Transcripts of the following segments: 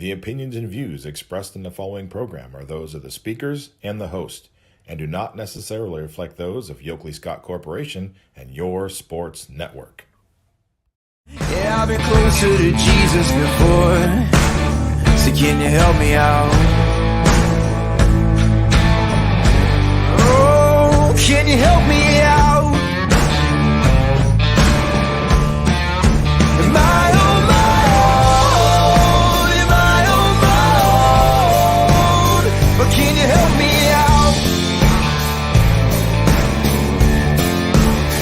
The opinions and views expressed in the following program are those of the speakers and the host, and do not necessarily reflect those of Yoakley Scott Corporation and your sports network. Yeah, I've been closer to Jesus before, so can you help me out? Oh, can you help me out? Am I on my own? Am I on my own? But can you help me out?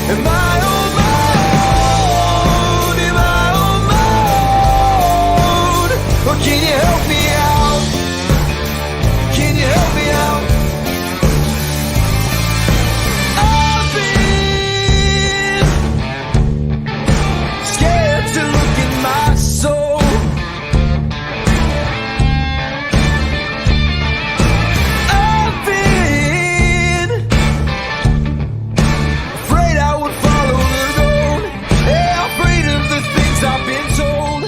Am I on my own? Am I on my own? Or can you help me out? Can you help me out? I've been scared to look in my soul. I've been afraid I would follow the road. Yeah, afraid of the things I've been told.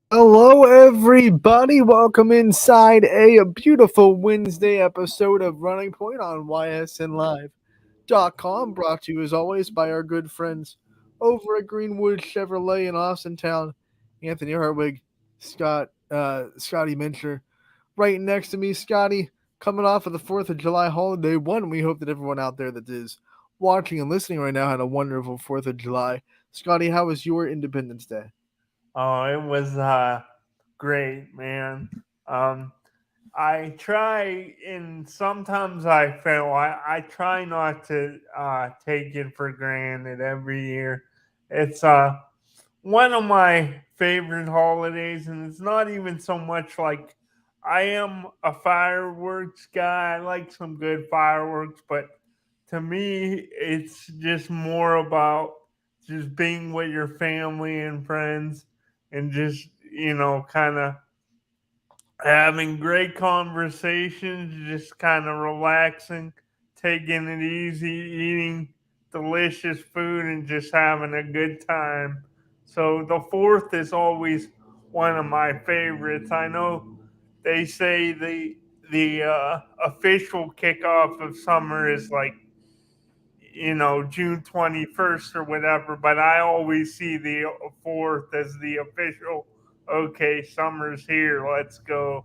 Hello, everybody. Welcome inside a beautiful Wednesday episode of Running Point on YSNLive.com. Brought to you, as always, by our good friends over at Greenwood Chevrolet in Austintown. Anthony Hartwig, Scotty Mincher. Right next to me, Scotty, coming off of the 4th of July holiday. We hope that everyone out there that is watching and listening right now had a wonderful 4th of July. Scotty, how was your Independence Day? Oh, it was great, man. I try, and sometimes I fail. I try not to take it for granted every year. It's one of my favorite holidays, and it's not even so much like I am a fireworks guy. I like some good fireworks, but to me, it's just more about just being with your family and friends and just, kind of having great conversations, just kind of relaxing, taking it easy, eating delicious food, and just having a good time. So the 4th is always one of my favorites. I know they say the official kickoff of summer is like June 21st or whatever, but I always see the 4th as the official, okay, summer's here, let's go.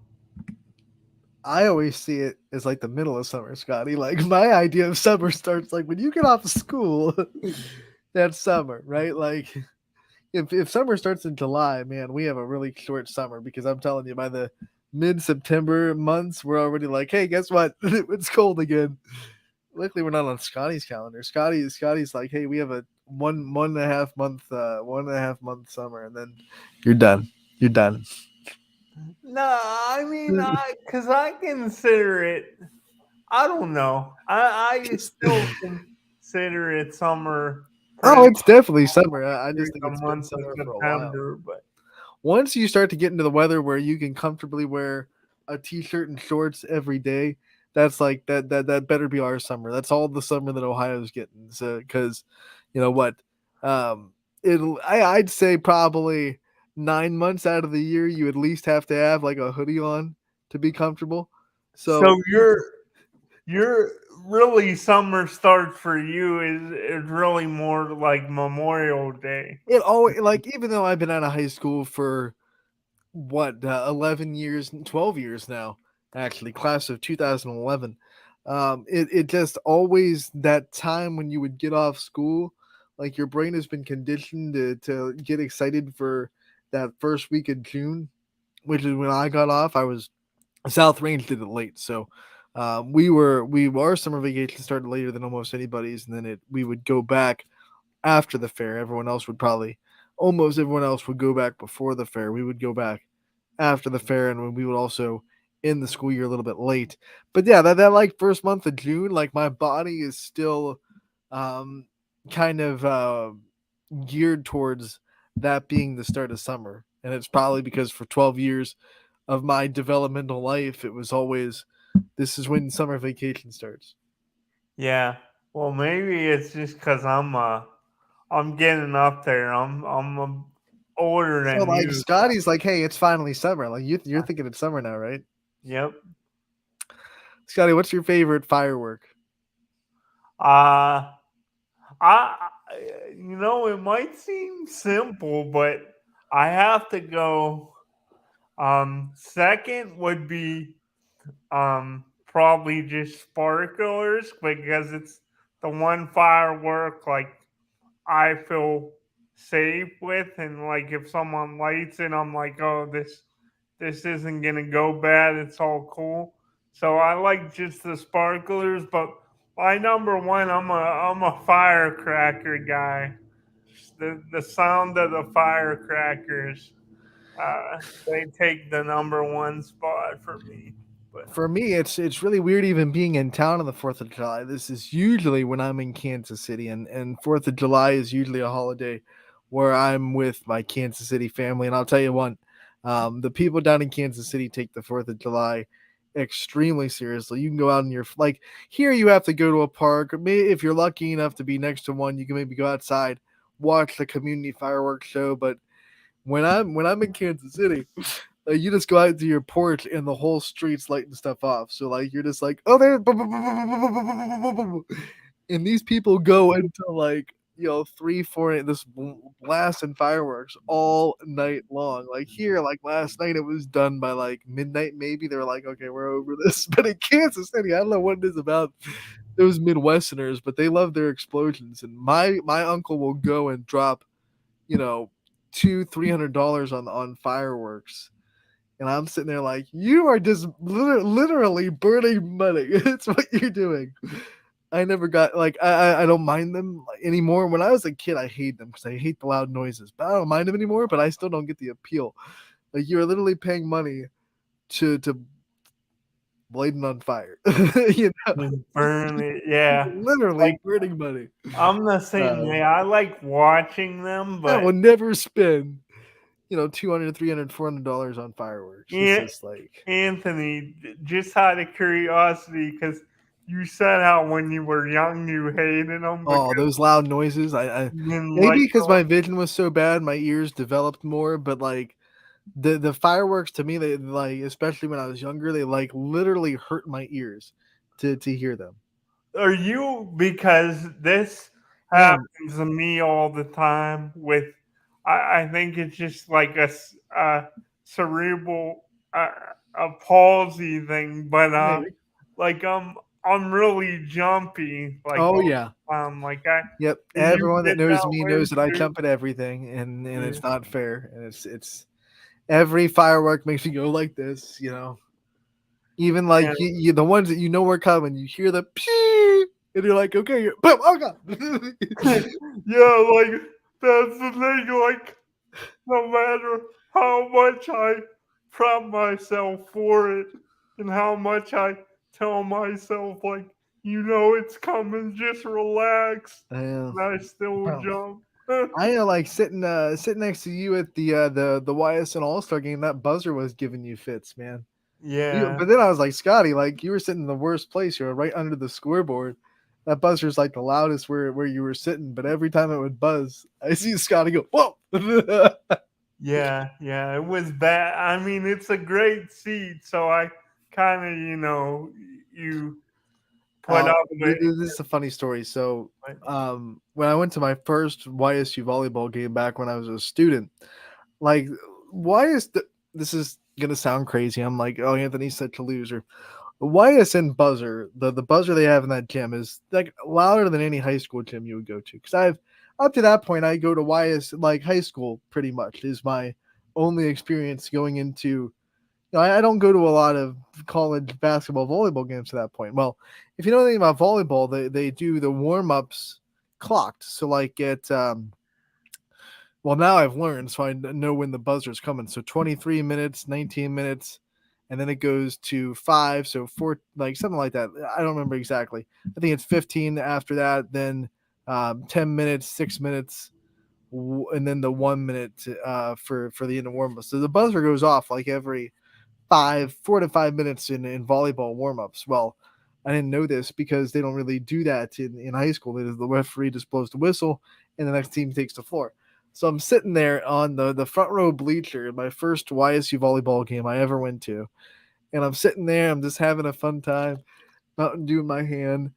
I always see it as like the middle of summer, Scotty. Like my idea of summer starts like when you get off of school. That's summer, right? Like if summer starts in July, man, we have a really short summer because I'm telling you, by the mid-September months, we're already like, hey, guess what? It's cold again. Luckily, we're not on Scotty's calendar. Scotty's like, hey, we have a one and a half month summer, and then you're done. You're done. No, I mean, because I consider it, I don't know. I still consider it summer. Oh, it's definitely summer. I just think the it's been month of summer for a while. September, but Once you start to get into the weather where you can comfortably wear a t-shirt and shorts every day, that's like that better be our summer. That's all the summer that Ohio's getting. So because you know what, I'd say probably 9 months out of the year you at least have to have like a hoodie on to be comfortable. so you're really summer start for you is really more like Memorial Day. it always, like, even though I've been out of high school for 11 years, 12 years now, actually, class of 2011. It just always that time when you would get off school, like your brain has been conditioned to get excited for that first week of June, which is when I got off. South Range did it late, so our summer vacation started later than almost anybody's, and then we would go back after the fair. Almost everyone else would go back before the fair. We would go back after the fair, and we would also end the school year a little bit late. But yeah, that like first month of June, like my body is still kind of geared towards that being the start of summer. And it's probably because for 12 years of my developmental life, it was always, this is when summer vacation starts. Yeah. Well, maybe it's just because I'm getting up there. I'm older So than like you. Scotty's like, hey, it's finally summer. Like you're thinking it's summer now, right? Yep. Scotty, what's your favorite firework? Uh I it might seem simple, but I have to go. Second would be probably just sparklers because it's the one firework like I feel safe with, and like if someone lights it, I'm like, oh, this isn't gonna go bad. It's all cool. So I like just the sparklers, but my number one, I'm a firecracker guy. Just the sound of the firecrackers, they take the number one spot for me. But For me, it's really weird even being in town on the 4th of July. This is usually when I'm in Kansas City, and 4th of July is usually a holiday where I'm with my Kansas City family. And I'll tell you what, the people down in Kansas City take the 4th of July extremely seriously. You can go out in your like here, you have to go to a park, or maybe if you're lucky enough to be next to one, you can maybe go outside, watch the community fireworks show. But when I'm in Kansas City, you just go out to your porch and the whole street's lighting stuff off. So like you're just like, oh, there, and these people go until like 3, 4 this blast and fireworks all night long. Like here, like last night, it was done by like midnight. Maybe they're like, okay, we're over this. But in Kansas City, I don't know what it is about those Midwesterners, but they love their explosions. And my uncle will go and drop, you know, $200-300 on fireworks, and I'm sitting there like, you are just literally burning money. It's what you're doing. I never got like I don't mind them anymore. When I was a kid, I hate them because I hate the loud noises. But I don't mind them anymore. But I still don't get the appeal. Like you're literally paying money to light it on fire. just burn it, yeah. Literally Like burning money. I'm the same way. Um, I like watching them, I but will never spend 200, 300, $400 on fireworks. It's An- just like, Anthony, just out of curiosity, because you said how when you were young you hated them because oh, those loud noises. I you didn't maybe like because my vision was so bad, my ears developed more. But like the fireworks to me, they like, especially when I was younger, they like literally hurt my ears to hear them. are you because this Man, happens to me all the time with I think it's just like a cerebral a palsy thing, but maybe. like I'm really jumpy like Oh all yeah. the time. Like I Yep. do you Everyone that get knows that me way knows that I too? jump at everything, and Yeah. it's not fair. And it's every firework makes me go like this. Even Yeah. like the ones that are coming, you hear the pew, and you're like, okay, boom, oh god. Yeah, like that's the thing. Like no matter how much I prep myself for it, and how much I tell myself, like it's coming, just relax, Yeah. and I still Well, jump. I like sitting next to you at the YSN All Star game. That buzzer was giving you fits, man. Yeah, But then I was like, Scotty, like you were sitting in the worst place. You were right under the scoreboard. That buzzer's like the loudest where you were sitting. But every time it would buzz, I see Scotty go, whoa. yeah. It was bad. I mean, it's a great seat, so I kind of, you put up with it. This is a funny story. So, But when I went to my first YSU volleyball game back when I was a student, like, why is this is gonna sound crazy? I'm like, oh, Anthony's such a loser. The YSN buzzer, the buzzer they have in that gym is like louder than any high school gym you would go to. Because I've up to that point, I go to YS like high school pretty much is my only experience going into. I don't go to a lot of college basketball, volleyball games to that point. Well, if you know anything about volleyball, they do the warm ups clocked. So like well, now I've learned, so I know when the buzzer's coming. So 23 minutes, 19 minutes, and then it goes to 5, so 4, like something like that. I don't remember exactly. I think it's 15 after that, then 10 minutes, 6 minutes, and then the 1 minute for the end of warm up. So the buzzer goes off like every 4 to 5 minutes in volleyball warm ups. Well, I didn't know this because they don't really do that in high school. The referee just blows the whistle and the next team takes the floor. So I'm sitting there on the front row bleacher, my first YSU volleyball game I ever went to, and I'm sitting there. I'm just having a fun time, Mountain Dew in my hand,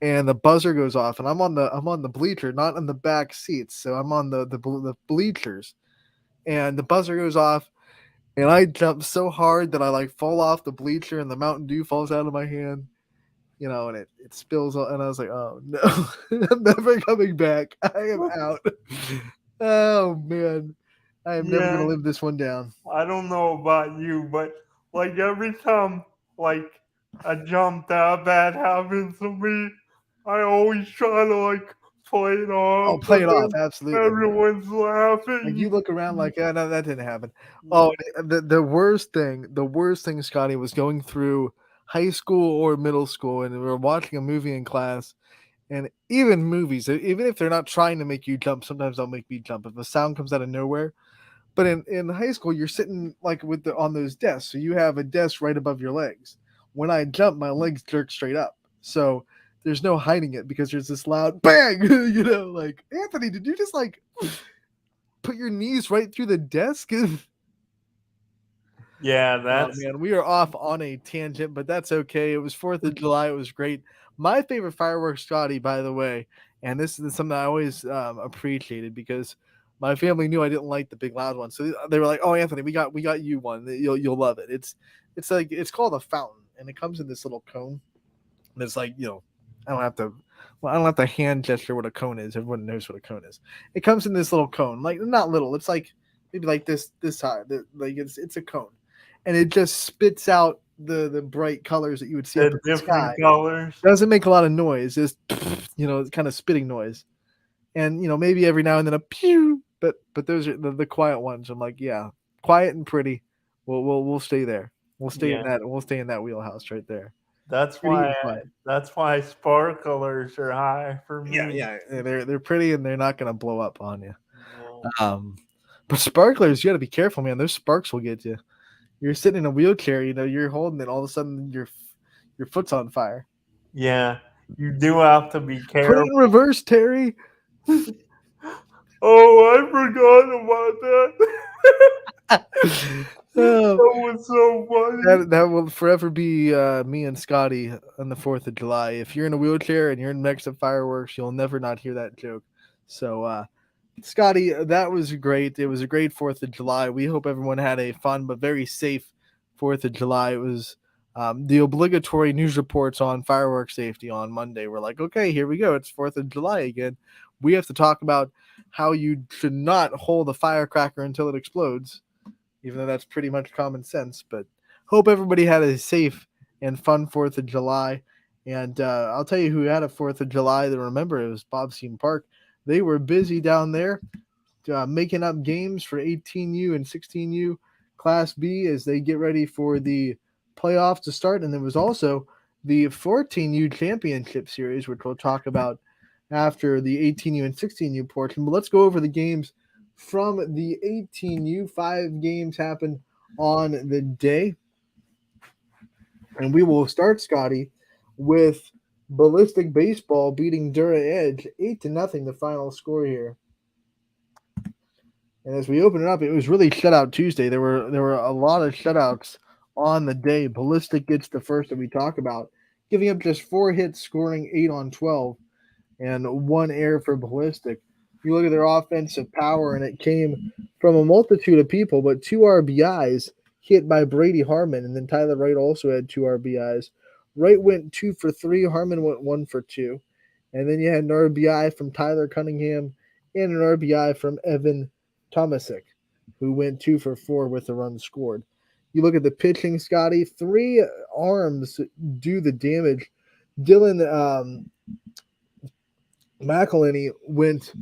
and the buzzer goes off, and I'm on the bleacher, not in the back seats, so I'm on the bleachers, and the buzzer goes off, and I jump so hard that I like fall off the bleacher, and the Mountain Dew falls out of my hand, and it spills, and I was like, oh no, I'm never coming back. I am out. Oh man, I am never gonna Yeah, live this one down. I don't know about you, but like every time like a jump that bad happens to me, I always try to like play it I'll off, play but it off, then absolutely. everyone's Like you laughing. look around like, yeah, no, that didn't happen. Oh, the worst thing, Scotty, was going through high school or middle school, and we were watching a movie in class, and even movies, even if they're not trying to make you jump, sometimes they'll make me jump if the sound comes out of nowhere. But in high school, you're sitting like on those desks, so you have a desk right above your legs. When I jump, my legs jerk straight up, so there's no hiding it because there's this loud bang. Like Anthony, did you just like put your knees right through the desk? Yeah, Oh that's man, we are off on a tangent, but that's okay. It was 4th of July. It was great. My favorite fireworks, Scotty, by the way, and this is something I always appreciated because my family knew I didn't like the big loud ones, so they were like, "Oh, Anthony, we got you one. You'll love it. It's called a fountain, and it comes in this little cone, and it's like I don't have to. Well, I don't have to hand gesture what a cone is. Everyone knows what a cone is. It comes in this little cone, like not little. It's like maybe like this high. Like it's a cone, and it just spits out the bright colors that you would see up the in the different sky. colors. Doesn't make a lot of noise. Just it's kind of spitting noise, and maybe every now and then a pew. But those are the quiet ones. I'm like, yeah, quiet and pretty. We'll stay there. We'll stay in Yeah, that. We'll stay in that wheelhouse right there. that's Pretty why and quiet. that's why sparklers are high for Yeah, me. yeah, they're pretty and they're not gonna blow up on you. No. Um, but sparklers, you got to be careful, man. Those sparks will get you. You're sitting in a wheelchair, you're holding it. All of a sudden, your foot's on fire. Yeah, you do have to be Put it careful. in reverse, Terry. Oh, I forgot about that. Oh, That was so funny. that will forever be me and Scotty on the 4th of July. If you're in a wheelchair and you're in the mix of fireworks, you'll never not hear that joke. So, Scotty, that was great. It was a great 4th of July. We hope everyone had a fun but very safe 4th of July. It was the obligatory news reports on fireworks safety on Monday. We're like, okay, here we go. It's 4th of July again. We have to talk about how you should not hold a firecracker until it explodes, even though that's pretty much common sense. But hope everybody had a safe and fun 4th of July. And I'll tell you who had a 4th of July to remember. It was Bobstein Park. They were busy down there making up games for 18U and 16U Class B as they get ready for the playoffs to start. And there was also the 14U Championship Series, which we'll talk about after the 18U and 16U portion. But let's go over the games from the 18U. 5 games happened on the day. And we will start, Scotty, with Ballistic Baseball beating Dura Edge 8-0, the final score here. And as we open it up, it was really shutout Tuesday. There were a lot of shutouts on the day. Ballistic gets the first that we talk about, giving up just 4 hits, scoring 8 on 12, and 1 error for Ballistic. You look at their offensive power, and it came from a multitude of people, but 2 RBIs hit by Brady Harmon, and then Tyler Wright also had 2 RBIs. Wright went 2 for 3, Harmon went 1 for 2. And then you had an RBI from Tyler Cunningham and an RBI from Evan Tomasic, who went 2 for 4 with the run scored. You look at the pitching, Scotty, 3 arms do the damage. Dylan McElhenney went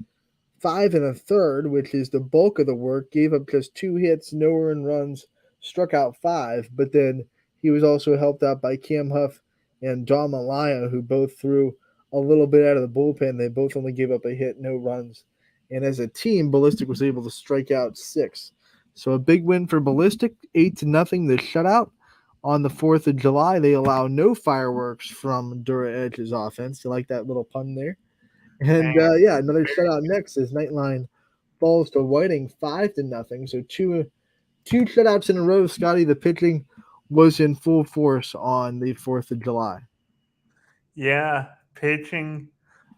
5 1/3, which is the bulk of the work, gave up just 2 hits, no earned runs, struck out 5, but then he was also helped out by Cam Huff and Dom Malaya, who both threw a little bit out of the bullpen. They both only gave up a hit, no runs. And as a team, Ballistic was able to strike out 6. So a big win for Ballistic, 8-0, the shutout. On the 4th of July, they allow no fireworks from Dura Edge's offense. You like that little pun there? And Man, yeah, another shutout next is Nightline falls to Whiting 5-0. So two shutouts in a row. Scotty, the pitching was in full force on the 4th of July. Yeah, pitching,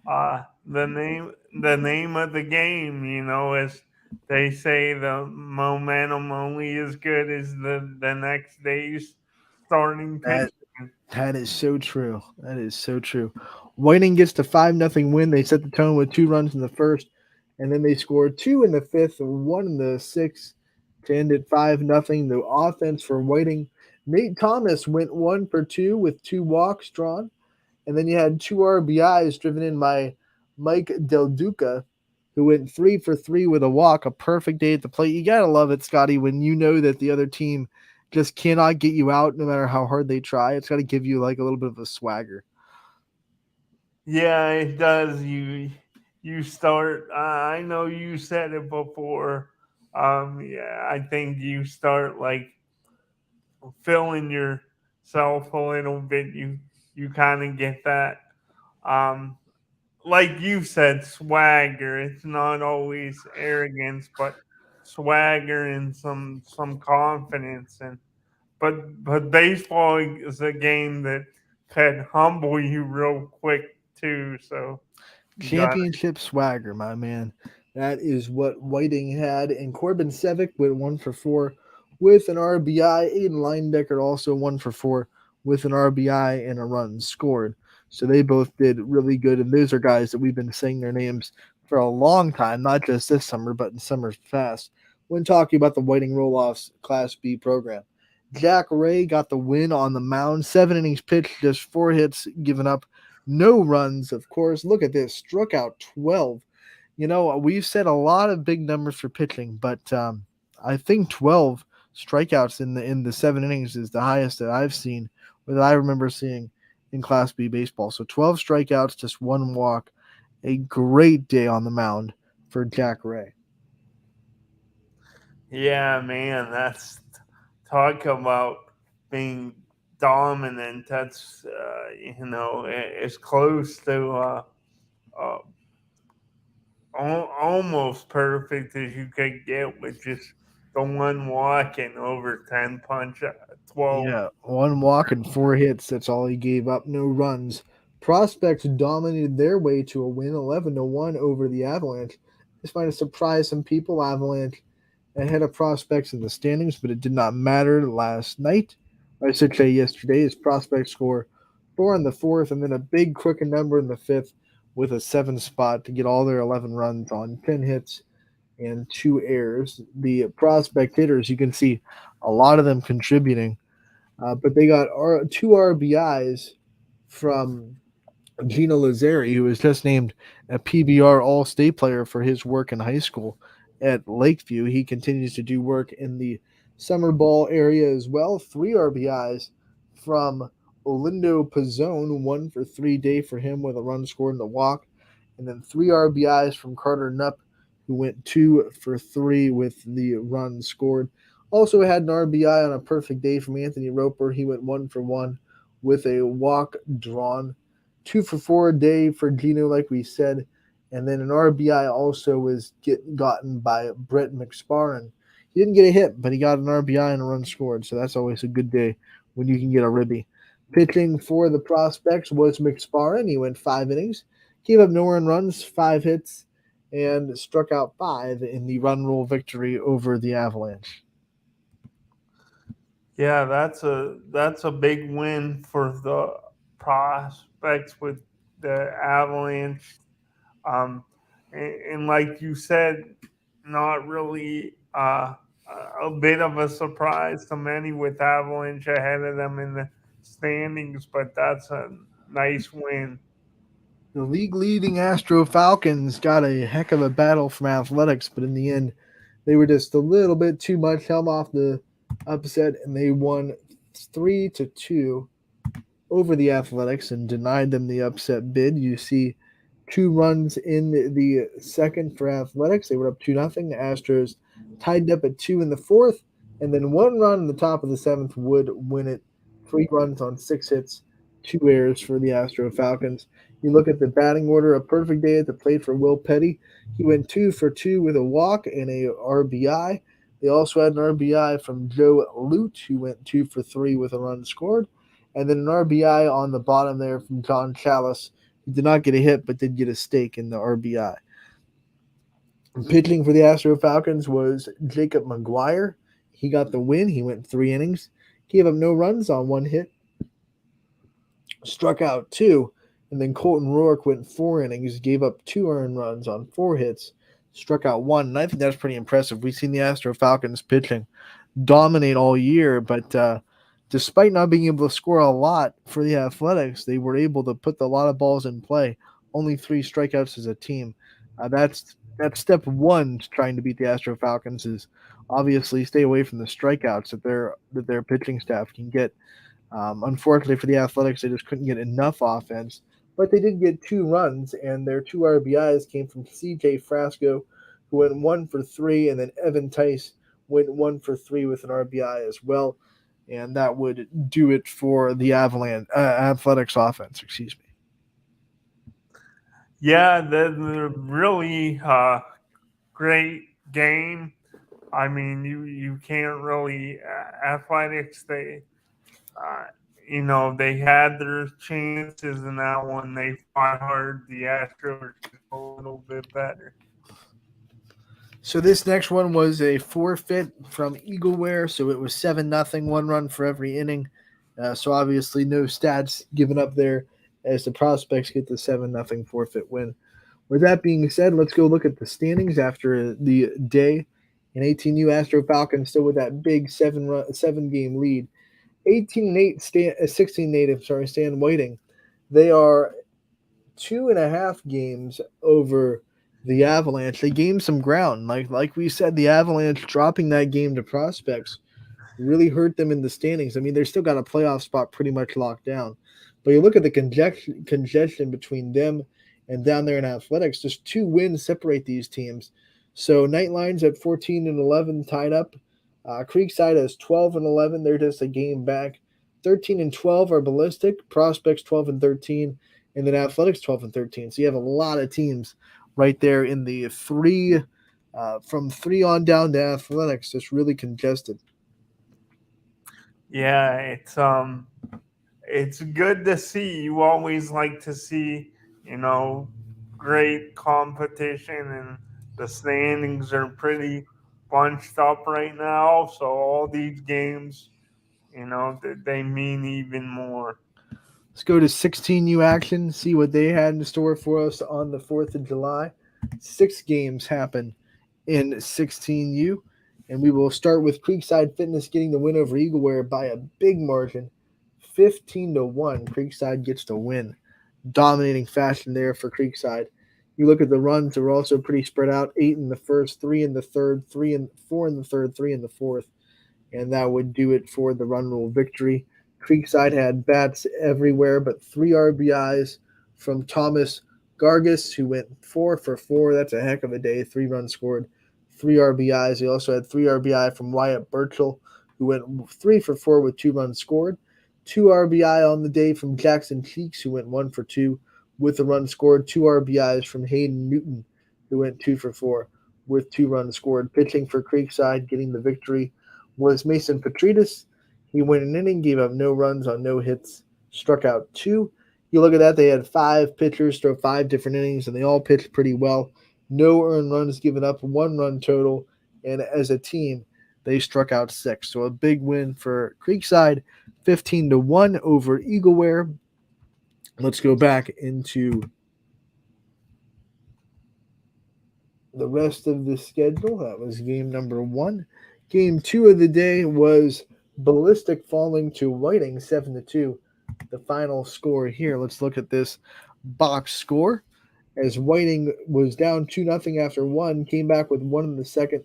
the name of the game, as they say, the momentum only as good as the next day's starting That pitching. that is so true. That is so true. Whiting gets the 5-0 win. They set the tone with 2 runs in the first, and then they scored 2 in the fifth, 1 in the sixth to end it 5-0. The offense for Whiting, Nate Thomas went 1 for 2 with 2 walks drawn. And then you had 2 RBIs driven in by Mike Del Duca, who went 3 for 3 with a walk, a perfect day at the plate. You got to love it, Scotty, when you know that the other team just cannot get you out no matter how hard they try. It's got to give you like a little bit of a swagger. Yeah, it does. You start. I know you said it before. Yeah, I think you start like feeling yourself a little bit. You kind of get that. Um, like you said, swagger. It's not always arrogance, but swagger and some confidence. But baseball is a game that can humble you real quick too. So you got Championship swagger, my man. That is what Whiting had. And Corbin Sevick went 1 for 4 with an RBI. Aiden Leindecker also 1 for 4 with an RBI and a run scored. So they both did really good. And those are guys that we've been saying their names for a long time, not just this summer, but in summers past, when talking about the Whiting Roll-Offs Class B program. Jack Ray got the win on the mound. 7 innings pitched, just 4 hits given up. No runs, of course. Look at this. Struck out 12. We've said a lot of big numbers for pitching, but I think 12 strikeouts in the 7 innings is the highest that I've seen, or that I remember seeing in Class B baseball. So 12 strikeouts, just 1 walk. A great day on the mound for Jack Ray. Yeah, man, that's talk about being dominant. That's as close to uh, almost perfect as you could get with just the one walk and over 10 punch, 12. Yeah, 1 walk and 4 hits. That's all he gave up. No runs. Prospects dominated their way to a win, 11-1 over the Avalanche. This might have surprised some people. Avalanche ahead of Prospects in the standings, but it did not matter last night. I should say yesterday, as Prospects score 4 in the fourth, and then a big crooked number in the fifth with a 7 spot to get all their 11 runs on 10 hits and 2 errors. The Prospect hitters, you can see a lot of them contributing. But they got 2 RBIs from Gino Lazzari, who was just named a PBR All State player for his work in high school at Lakeview. He continues to do work in the summer ball area as well. 3 RBIs from Olindo Pizzone, 1 for 3 day for him with a run scored and a walk. And then 3 RBIs from Carter Knupp, who went 2 for 3 with the run scored. Also had an RBI on a perfect day from Anthony Roper. He went 1 for 1 with a walk drawn. 2 for 4 day for Gino, like we said. And then an RBI also was gotten by Brett McSparren. He didn't get a hit, but he got an RBI and a run scored. So that's always a good day when you can get a ribby. Pitching for the Prospects was McSparren. He went 5 innings, gave up no earned runs, 5 hits, and struck out 5 in the run rule victory over the Avalanche. Yeah, that's a big win for the Prospects with the Avalanche. Um, and like you said, not really a bit of a surprise to many with Avalanche ahead of them in the standings, but that's a nice win. The league leading Astro Falcons got a heck of a battle from Athletics, but in the end, they were just a little bit too much helm off the upset, and they won 3-2 over the Athletics and denied them the upset bid. You see 2 runs in the second for Athletics. They were up 2-0. The Astros tied up at 2 in the fourth, and then 1 run in the top of the seventh would win it. 3 runs on 6 hits 2 errors for the Astro Falcons. You look at the batting order, a perfect day at the plate for Will Petty. He went 2 for 2 with a walk and a RBI. They also had an RBI from Joe Lute, who went 2 for 3 with a run scored. And then an RBI on the bottom there from John Chalice, who did not get a hit but did get a stake in the RBI. Pitching for the Astro Falcons was Jacob McGuire. He got the win. He went 3 innings, gave up no runs on 1 hit, struck out 2, and then Colton Rourke went 4 innings, gave up 2 earned runs on 4 hits, struck out 1. And I think that's pretty impressive. We've seen the Astro Falcons pitching dominate all year, but despite not being able to score a lot for the Athletics, they were able to put a lot of balls in play. Only 3 strikeouts as a team. That's step one to trying to beat the Astro Falcons is obviously stay away from the strikeouts that their pitching staff can get. Unfortunately for the Athletics, they just couldn't get enough offense, but they did get 2 runs, and their 2 RBIs came from C.J. Frasco, who went 1 for 3, and then Evan Tice went 1 for 3 with an RBI as well, and that would do it for the Athletics offense. Excuse me. Yeah, the really great game. I mean, you can't really athletics. They they had their chances in that one. They fought hard. The Astros were just a little bit better. So this next one was a forfeit from Eagleware. So it was 7-0, 1 run for every inning. So obviously no stats given up there as the Prospects get the 7-0 forfeit win. With that being said, let's go look at the standings after the day. And 18U Astro Falcons still with that big 7-game lead. 18-8, 16-8, Stan Whiting. They are 2.5 games over the Avalanche. They gained some ground. Like we said, the Avalanche dropping that game to Prospects really hurt them in the standings. I mean, they've still got a playoff spot pretty much locked down. But you look at the congestion between them and down there in Athletics, just 2 wins separate these teams. So Nightline's at 14-11 tied up. Creekside has 12-11. They're just a game back. 13-12 are Ballistic. Prospects 12-13. And then Athletics 12-13. So you have a lot of teams right there in the 3, from 3 on down to Athletics, just really congested. Yeah, it's good to see. You always like to see, great competition, and the standings are pretty bunched up right now. So all these games, they mean even more. Let's go to 16U action, see what they had in store for us on the 4th of July. 6 games happen in 16U, and we will start with Creekside Fitness getting the win over Eagleware by a big margin, 15-1. Creekside gets the win. Dominating fashion there for Creekside. You look at the runs, they're also pretty spread out. 8 in the first, 3 in the third, 4 in the third, 3 in the fourth. And that would do it for the run rule victory. Creekside had bats everywhere, but 3 RBIs from Thomas Gargis, who went 4 for 4. That's a heck of a day. 3 runs scored, 3 RBIs. He also had 3 RBI from Wyatt Burchell, who went 3 for 4 with 2 runs scored. 2 RBI on the day from Jackson Cheeks, who went 1 for 2 with a run scored. 2 RBIs from Hayden Newton, who went 2 for 4 with 2 runs scored. Pitching for Creekside, getting the victory, was Mason Petridis. He went an inning, gave up no runs on no hits, struck out 2. You look at that, they had 5 pitchers throw 5 different innings, and they all pitched pretty well. No earned runs given up, 1 run total, and as a team, they struck out 6. So a big win for Creekside, 15-1 over Eagleware. Let's go back into the rest of the schedule. That was game number 1. Game 2 of the day was Ballistic falling to Whiting 7-2. The final score here. Let's look at this box score. As Whiting was down 2-0 after 1, came back with 1 in the second,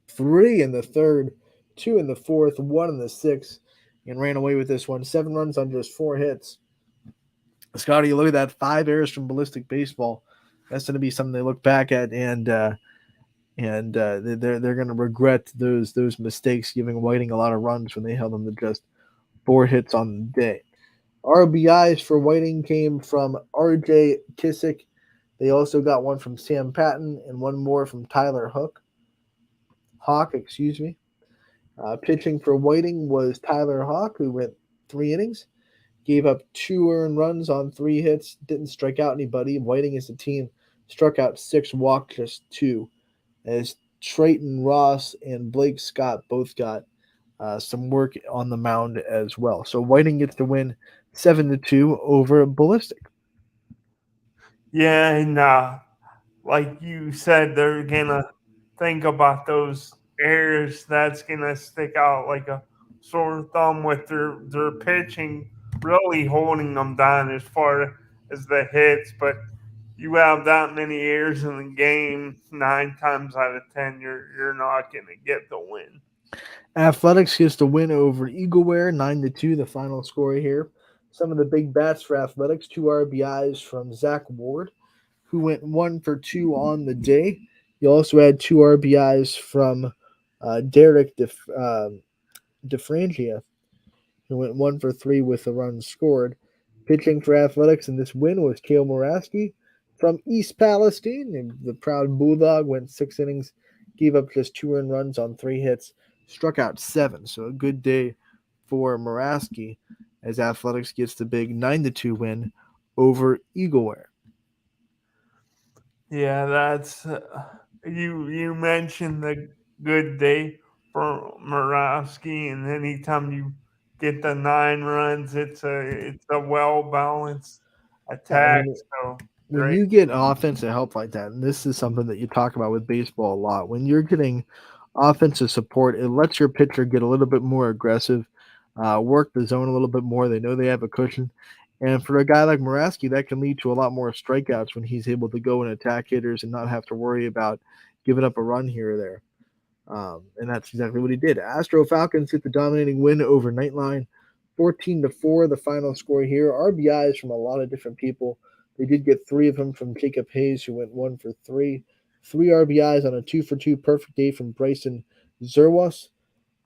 3 in the third, 2 in the fourth, 1 in the sixth, and ran away with this one. 7 runs on just 4 hits. Scotty, look at that. 5 errors from Ballistic Baseball. That's going to be something they look back at, and they're going to regret those mistakes, giving Whiting a lot of runs when they held them to just 4 hits on the day. RBIs for Whiting came from RJ Kissick. They also got one from Sam Patton and one more from Tyler Hawk, excuse me. Pitching for Whiting was Tyler Hawk, who went 3 innings, gave up 2 earned runs on 3 hits, didn't strike out anybody. Whiting as a team struck out 6, walked just 2. As Trayton Ross and Blake Scott both got some work on the mound as well. So Whiting gets the win 7-2 over Ballistic. Yeah, and like you said, they're gonna think about those errors. That's gonna stick out like a sore thumb with their pitching really holding them down as far as the hits. But you have that many errors in the game, 9 times out of 10, you're not gonna get the win. Athletics gets the win over Eagleware 9-2, the final score here. Some of the big bats for Athletics: 2 RBIs from Zach Ward, who went 1 for 2 on the day. He also had 2 RBIs from Derek DeFrangia, who went 1 for 3 with the runs scored. Pitching for Athletics in this win was Kale Moraski from East Palestine. The proud Bulldog went 6 innings, gave up just 2 earned runs on 3 hits, struck out 7. So a good day for Moraski as Athletics gets the big 9-2 win over Eagleware. Yeah, that's you mentioned the good day for Moravsky, and anytime you get the 9 runs, it's a well balanced Yeah, attack. So when great. you get offensive help like that, and this is something that you talk about with baseball a lot, when you're getting offensive support, it lets your pitcher get a little bit more aggressive, work the zone a little bit more. They know they have a cushion. And for a guy like Moraski, that can lead to a lot more strikeouts when he's able to go and attack hitters and not have to worry about giving up a run here or there. And that's exactly what he did. Astro Falcons get the dominating win over Nightline, 14-4. The final score here. RBIs from a lot of different people. They did get 3 of them from Jacob Hayes, who went 1 for 3. 3 RBIs on a 2-for-2 perfect day from Bryson Zerwas.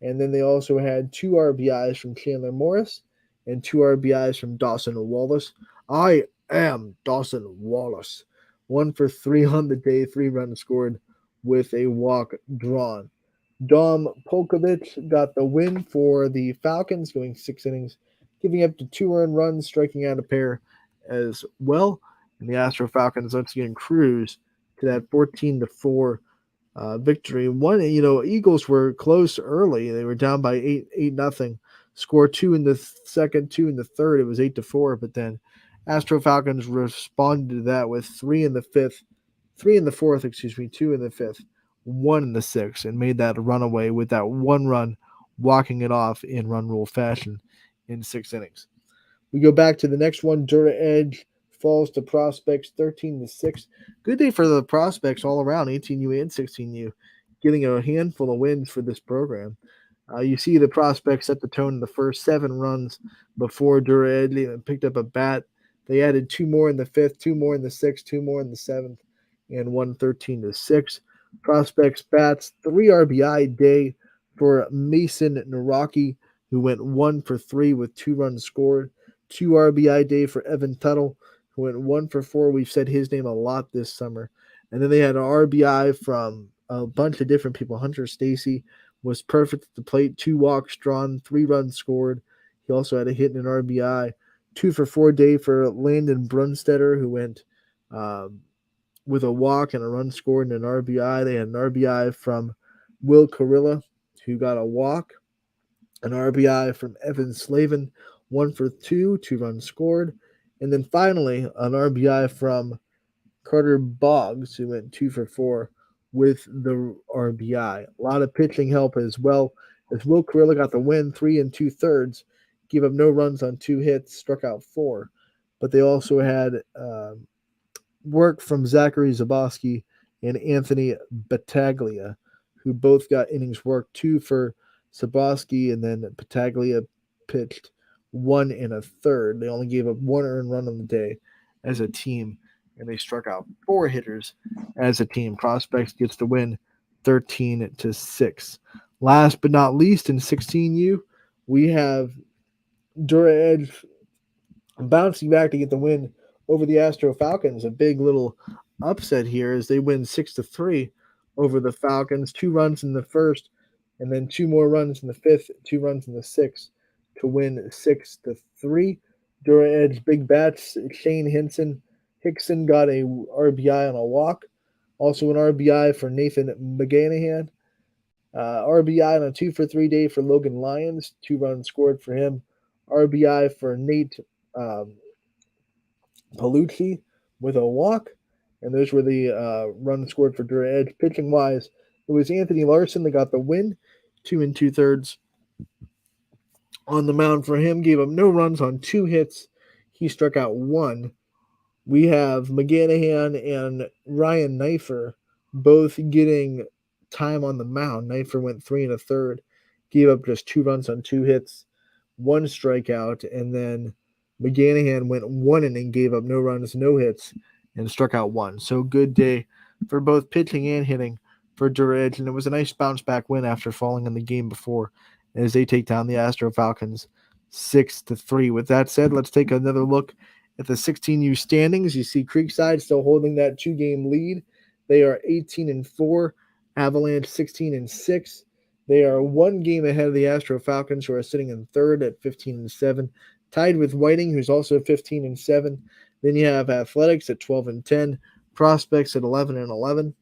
And then they also had 2 RBIs from Chandler Morris and 2 RBIs from Dawson Wallace. I am Dawson Wallace. 1 for 3 on the day, 3 runs scored with a walk drawn. Dom Polkovich got the win for the Falcons, going 6 innings, giving up to 2 earned runs, striking out a pair as well. And the Astro Falcons once again cruise to that 14-4 victory. Eagles were close early. They were down by 8-0. Scored 2 in the second, 2 in the third. It was 8-4, but then Astro Falcons responded to that with 3 in the fifth, 3 in the fourth, 2 in the fifth, 1 in the sixth, and made that runaway with that 1 run, walking it off in run rule fashion in 6 innings. We go back to the next one. Dura Edge falls to Prospects 13-6. Good day for the Prospects all around, 18U and 16U, getting a handful of wins for this program. You see the Prospects set the tone in the first 7 runs before Dura Edge even picked up a bat. They added 2 more in the 5th, 2 more in the 6th, 2 more in the 7th, and won 13-6. Prospects bats 3 RBI day for Mason Naraki, who went 1 for 3 with 2 runs scored. 2 RBI day for Evan Tuttle, who went 1 for 4. We've said his name a lot this summer. And then they had an RBI from a bunch of different people. Hunter Stacy was perfect at the plate. 2 walks drawn, 3 runs scored. He also had a hit and an RBI. 2 for 4 day for Landon Brunstetter, who went with a walk and a run scored and an RBI. They had an RBI from Will Carilla, who got a walk. An RBI from Evan Slavin, 1 for 2, 2 runs scored. And then finally, an RBI from Carter Boggs, who went 2 for 4 with the RBI. A lot of pitching help as well, as Will Carilla got the win, 3 2/3, gave up no runs on 2 hits, struck out 4. But they also had work from Zachary Zaboski and Anthony Battaglia, who both got innings work, 2 for Zaboski, and then Battaglia pitched 1 1/3. They only gave up 1 earned run on the day as a team, and they struck out 4 hitters as a team. Prospects gets the win 13-6. Last but not least, in 16U, we have Dura Edge bouncing back to get the win over the Astro Falcons. A big little upset here as they win 6-3 over the Falcons. 2 runs in the first, and then 2 more runs in the fifth, 2 runs in the sixth to win 6-3. Dura Edge big bats. Shane Hickson got a RBI on a walk. Also an RBI for Nathan McGanahan. RBI on a 2-for-3 day for Logan Lyons. 2 runs scored for him. RBI for Nate um, Palucci with a walk. And those were the runs scored for Dura Edge. Pitching wise, it was Anthony Larson that got the win. 2 2/3 on the mound for him. Gave up no runs on 2 hits. He struck out 1. We have McGanahan and Ryan Knifer both getting time on the mound. Knifer went 3 1/3, gave up just 2 runs on 2 hits, 1 strikeout, and then McGanahan went 1 inning, gave up no runs, no hits, and struck out 1. So good day for both pitching and hitting for Dura Edge, and it was a nice bounce back win after falling in the game before as they take down the Astro Falcons 6-3. With that said, let's take another look at the 16U standings. You see Creekside still holding that 2-game lead. They are 18-4. Avalanche 16-6. They are 1 game ahead of the Astro Falcons, who are sitting in third at 15-7, tied with Whiting, who's also 15-7. Then you have Athletics at 12-10, Prospects at 11-11.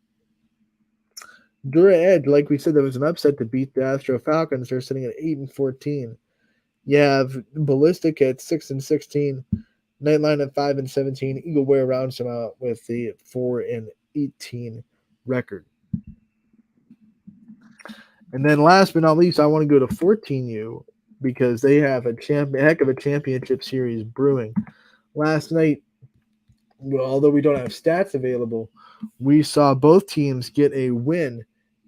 Dura Edge, like we said, there was an upset to beat the Astro Falcons. They're sitting at 8-14. You have Ballistic at 6-16. Nightline at 5-17. Eagle Ware rounds them out with the 4-18 record. And then last but not least, I want to go to 14U because they have a heck of a championship series brewing. Last night, well, although we don't have stats available, we saw both teams get a win.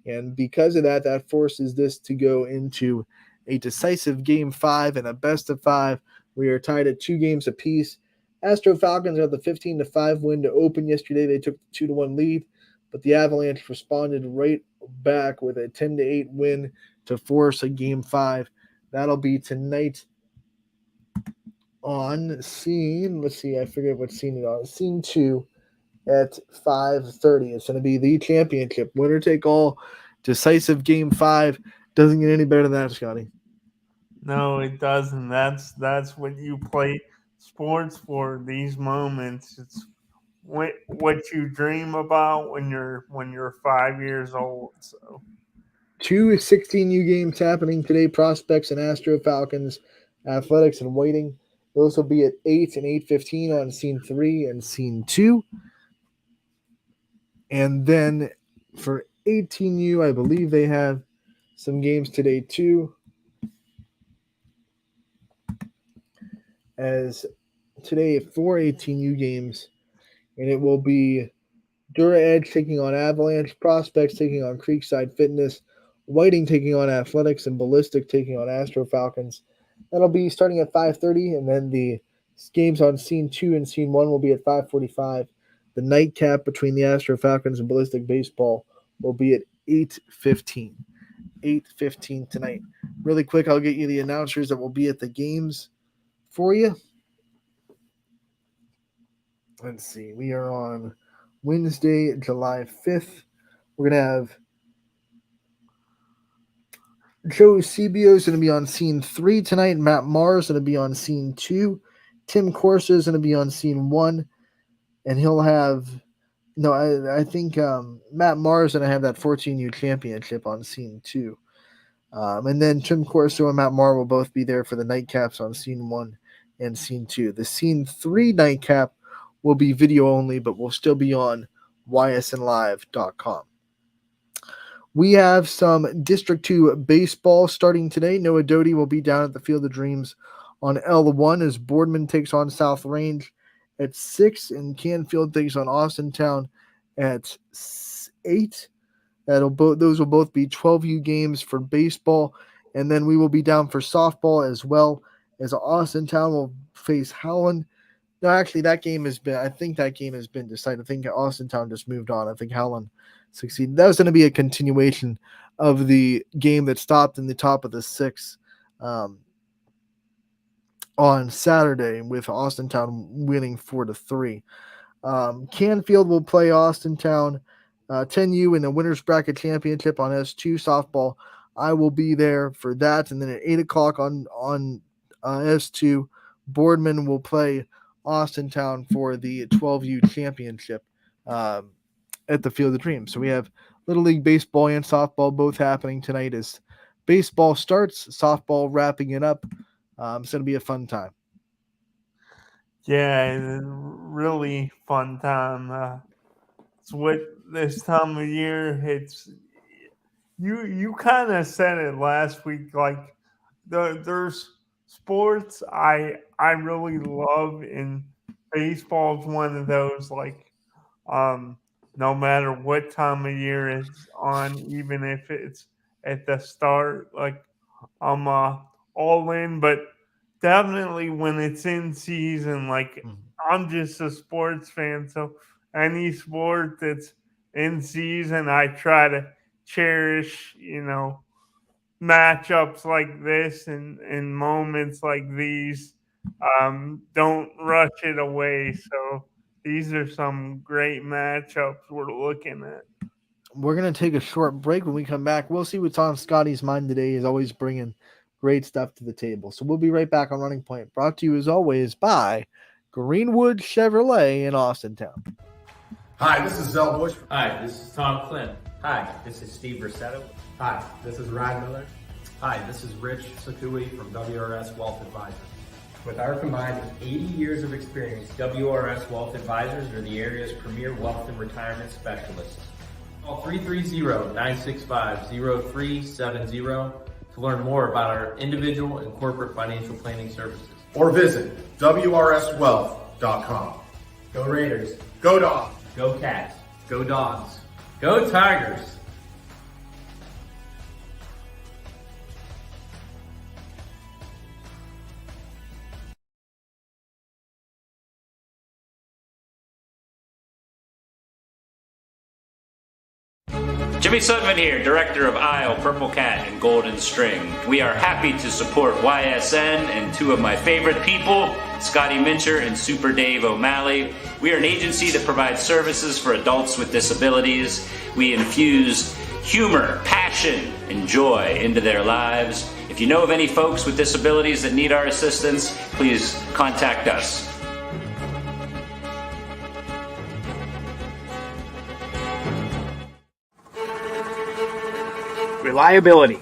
And because of that, that forces this to go into a decisive Game 5 and a best-of-5. We are tied at 2 games apiece. Astro Falcons had the 15-5 win to open yesterday. They took the 2-1 lead, but the Avalanche responded right back with a 10-8 win to force a Game 5. That'll be tonight on scene. Let's see, I forget what scene it on. Scene 2 at 5:30. It's going to be the championship. Winner take all. Decisive Game 5. Doesn't get any better than that, Scotty. No, it doesn't. That's what you play sports for. These moments. It's what you dream about when you're 5 years old. So 2 16U games happening today. Prospects and Astro Falcons, Athletics and Whiting. Those will be at 8 and 8:15 on scene 3 and scene 2. And then for 18U, I believe they have some games today too. As today 4 18U games, and it will be Dura Edge taking on Avalanche, Prospects taking on Creekside Fitness, Whiting taking on Athletics, and Ballistic taking on Astro Falcons. That'll be starting at 5:30, and then the games on scene 2 and scene 1 will be at 5:45. The nightcap between the Astro Falcons and Ballistic Baseball will be at 8:15. 8:15 tonight. Really quick, I'll get you the announcers that will be at the games for you. Let's see. We are on Wednesday, July 5th. We're going to have Joe Sebio is going to be on scene 3 tonight. Matt Marr is going to be on scene 2. Tim Corsa is going to be on scene 1. And he'll have, no, I think Matt Marr is going to have that 14U championship on scene 2. And then Tim Corso and Matt Marr will both be there for the nightcaps on scene 1 and scene 2. The scene 3 nightcap will be video only, but will still be on ysnlive.com. We have some District 2 baseball starting today. Noah Doty will be down at the Field of Dreams on L1 as Boardman takes on South Range at 6, and Canfield takes on Austintown at 8. Those will both be 12U games for baseball, and then we will be down for softball as well, as Austintown will face Howland. No, actually, I think that game has been decided. I think Austintown just moved on. I think Howland succeeded. That was going to be a continuation of the game that stopped in the top of the 6th. on Saturday with Austintown winning 4-3. Canfield will play Austintown 10U in the Winners Bracket Championship on S2 softball. I will be there for that. And then at 8 o'clock on S2, Boardman will play Austintown for the 12U Championship at the Field of Dreams. So we have Little League Baseball and softball both happening tonight as baseball starts, softball wrapping it up. It's going to be a fun time. Yeah, it's a really fun time. It's what this time of year. It's you kind of said it last week. Like there's sports I really love, and baseball's one of those. Like no matter what time of year it's on, even if it's at the start, like I'm all in. But definitely when it's in season, like I'm just a sports fan, so any sport that's in season, I try to cherish, matchups like this and moments like these. Don't rush it away. So these are some great matchups we're looking at. We're going to take a short break. When we come back, we'll see what's on Scotty's mind today. He's always bringing great stuff to the table. So we'll be right back on Running Point, brought to you as always by Greenwood Chevrolet in Austintown. Hi, this is Zell Bush. Hi, this is Tom Flynn. Hi, this is Steve Rossetto. Hi, this is Ryan Miller. Hi, this is Rich Sakui from WRS Wealth Advisors. With our combined 80 years of experience, WRS Wealth Advisors are the area's premier wealth and retirement specialists. Call 330-965-0370 to learn more about our individual and corporate financial planning services. Or visit WRSwealth.com. Go Raiders. Go Dogs. Go Cats. Go Dogs. Go Tigers. Jimmy Sudman here, Director of Isle, Purple Cat, and Golden String. We are happy to support YSN and two of my favorite people, Scotty Mincher and Super Dave O'Malley. We are an agency that provides services for adults with disabilities. We infuse humor, passion, and joy into their lives. If you know of any folks with disabilities that need our assistance, please contact us. Reliability,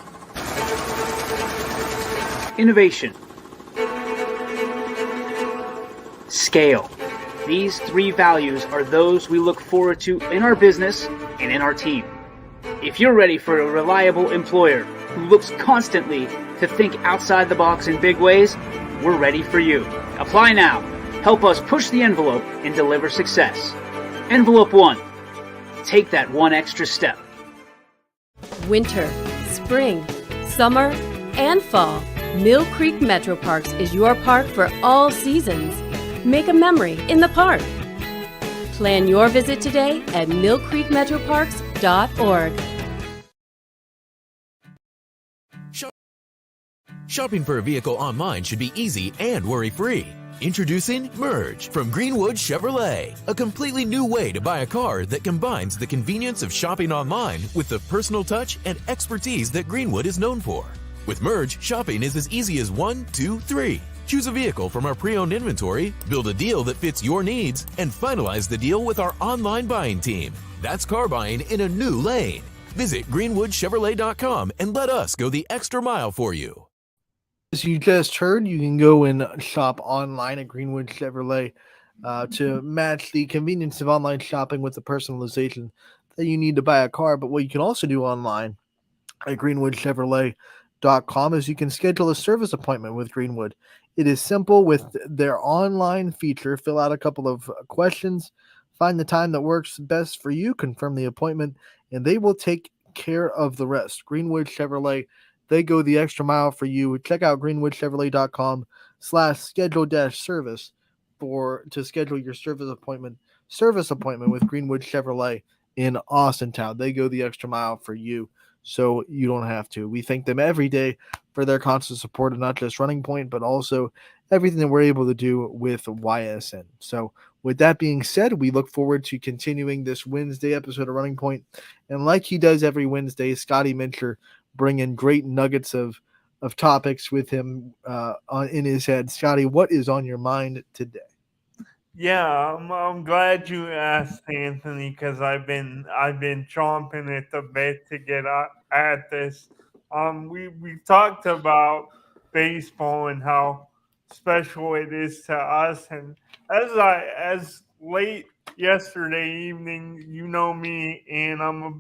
innovation, scale. These three values are those we look forward to in our business and in our team. If you're ready for a reliable employer who looks constantly to think outside the box in big ways, we're ready for you. Apply now. Help us push the envelope and deliver success. Envelope 1. Take that one extra step. Winter, spring, summer, and fall. Mill Creek Metro Parks is your park for all seasons. Make a memory in the park. Plan your visit today at millcreekmetroparks.org. Shopping for a vehicle online should be easy and worry-free. Introducing Merge from Greenwood Chevrolet, a completely new way to buy a car that combines the convenience of shopping online with the personal touch and expertise that Greenwood is known for. With Merge, shopping is as easy as 1, 2, 3. Choose a vehicle from our pre-owned inventory, build a deal that fits your needs, and finalize the deal with our online buying team. That's car buying in a new lane. Visit greenwoodchevrolet.com and let us go the extra mile for you. As you just heard, you can go and shop online at Greenwood Chevrolet to match the convenience of online shopping with the personalization that you need to buy a car. But what you can also do online at greenwoodchevrolet.com is you can schedule a service appointment with Greenwood. It is simple with their online feature. Fill out a couple of questions, find the time that works best for you, confirm the appointment, and they will take care of the rest. Greenwood Chevrolet, they go the extra mile for you. Check out greenwoodchevrolet.com/schedule-service to schedule your service appointment with Greenwood Chevrolet in Austintown. They go the extra mile for you. so you don't have to. We thank them every day for their constant support of not just Running Point, but also everything that we're able to do with YSN. So, with that being said, we look forward to continuing this Wednesday episode of Running Point. And like he does every Wednesday, Scotty Mincher bringing great nuggets of topics with him in his head. Scotty, what is on your mind today? Yeah, I'm glad you asked, Anthony, because I've been chomping at the bit to get at this. We talked about baseball and how special it is to us, and as late yesterday evening, you know me, and I'm a